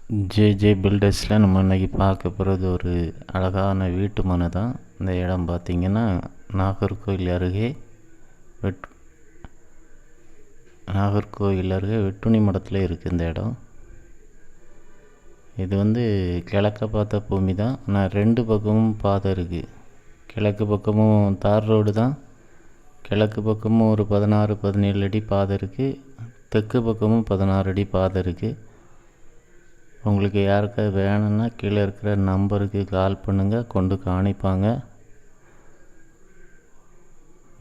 JJ பில்டர்ஸில் நம்ம இன்றைக்கி பார்க்க போகிறது ஒரு அழகான வீட்டு மனை தான். இந்த இடம் பார்த்திங்கன்னா நாகர்கோவில் அருகே வெட்டுணி மடத்தில் இருக்குது இந்த இடம். இது கிழக்க பார்த்த பூமி தான். ஆனால் ரெண்டு பக்கமும் பாதை இருக்குது. கிழக்கு பக்கமும் தார் ரோடு தான். கிழக்கு பக்கமும் ஒரு 16-17 அடி பாதை இருக்குது. தெற்கு பக்கமும் 16 அடி பாதை இருக்குது. உங்களுக்கு யாருக்காவது வேணும்னா கீழே இருக்கிற நம்பருக்கு கால் பண்ணுங்கள், கொண்டு காணிப்பாங்க.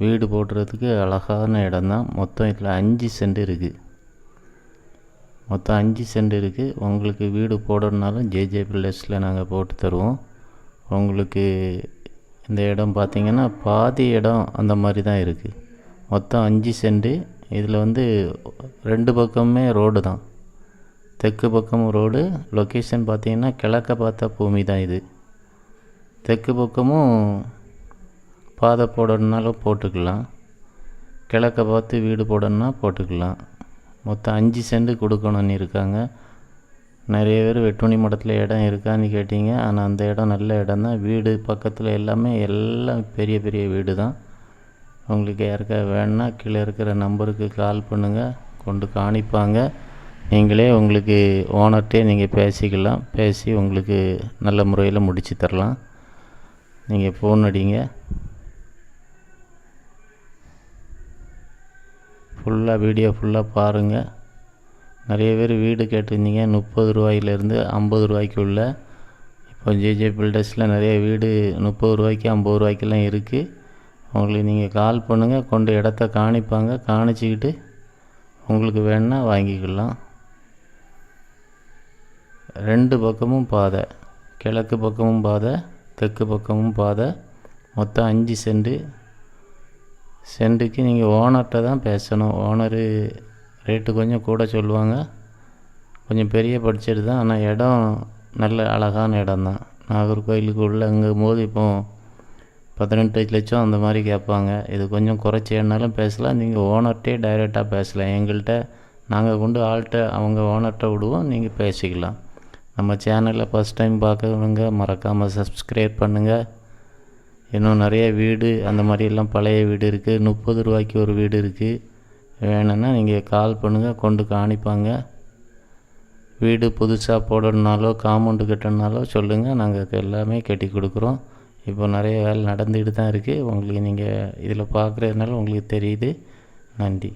வீடு போடுறதுக்கு அழகான இடம் தான். மொத்தம் இதில் 5 சென்ட் இருக்குது. மொத்தம் 5 சென்ட் இருக்குது. உங்களுக்கு வீடு போடணுன்னாலும் ஜேஜே பில்டர்ஸில் நாங்கள் போட்டு தருவோம். உங்களுக்கு இந்த இடம் பார்த்திங்கன்னா பாதி இடம் அந்த மாதிரி தான் இருக்குது. மொத்தம் 5 சென்ட். இதில் ரெண்டு பக்கமுமே ரோடு தான். தெற்கு பக்கமும் ரோடு. லொக்கேஷன் பார்த்திங்கன்னா கிழக்க பார்த்த பூமி தான் இது. தெற்கு பக்கமும் பாதை போடணுன்னாலும் போட்டுக்கலாம். கிழக்க பார்த்து வீடு போடணுன்னா போட்டுக்கலாம். மொத்தம் 5 சென்ட் கொடுக்கணும்னு இருக்காங்க. நிறைய பேர் வெட்டுணி மடத்தில் இடம் இருக்கான்னு கேட்டிங்க. ஆனால் அந்த இடம் நல்ல இடம் தான். வீடு பக்கத்தில் எல்லாம் பெரிய பெரிய வீடு தான். உங்களுக்கு யாருக்காவது வேணுன்னா கீழே இருக்கிற நம்பருக்கு கால் பண்ணுங்கள், கொண்டு காணிப்பாங்க. நீங்களே உங்களுக்கு ஓனர்கிட்டே நீங்கள் பேசிக்கலாம். பேசி உங்களுக்கு நல்ல முறையில் முடித்து தரலாம். நீங்கள் ஃபோன் அடிங்க. வீடியோ ஃபுல்லாக பாருங்கள். நிறைய பேர் வீடு கேட்டிருந்தீங்க 30 ரூபாயிலேருந்து 50 ரூபாய்க்குள்ள. இப்போ ஜேஜே பில்டர்ஸில் நிறைய வீடு 30 ரூபாய்க்கு 50 ரூபாய்க்கெல்லாம் இருக்குது. உங்களுக்கு நீங்கள் கால் பண்ணுங்கள், கொண்டு இடத்த காணிப்பாங்க. காணிச்சிக்கிட்டு உங்களுக்கு வேணுன்னா வாங்கிக்கலாம். ரெண்டு பக்கமும் பாதை. கிழக்கு பக்கமும் பாதை, தெற்கு பக்கமும் பாதை. மொத்தம் 5 சென்ட். சென்ட்டுக்கு நீங்கள் ஓனர்கிட்ட தான் பேசணும். ஓனரு ரேட்டு கொஞ்சம் கூட சொல்லுவாங்க. கொஞ்சம் பெரிய பட்ஜெட் தான். ஆனால் இடம் நல்ல அழகான இடம் தான். நாகர்கோயிலுக்கு உள்ளங்கும் போது இப்போ 18 லட்சம் அந்த மாதிரி கேட்பாங்க. இது கொஞ்சம் குறைச்சி என்னாலும் பேசலாம். நீங்கள் ஓனர்கிட்டே டைரெக்டாக பேசலாம். எங்கள்கிட்ட நாங்கள் கொண்டு ஆள்கிட்ட அவங்க ஓனர்கிட்ட விடுவோம், நீங்கள் பேசிக்கலாம். நம்ம சேனலில் ஃபஸ்ட் டைம் பார்க்குறவங்க மறக்காமல் சப்ஸ்கிரைப் பண்ணுங்கள். இன்னும் நிறைய வீடு அந்த மாதிரியெல்லாம் பழைய வீடு இருக்குது. 30 ரூபாய்க்கு ஒரு வீடு இருக்குது. வேணும்னா நீங்கள் கால் பண்ணுங்கள், கொண்டு காணிப்பாங்க. வீடு புதுசாக போடணுன்னாலோ காம்பவுண்டு கட்டணுனாலோ சொல்லுங்கள், நாங்கள் எல்லாமே கட்டி கொடுக்குறோம். இப்போ நிறைய வேலை நடந்துக்கிட்டு தான் இருக்குது. உங்களுக்கு நீங்கள் இதில் பார்க்குறதுனால உங்களுக்கு தெரியுது. நன்றி.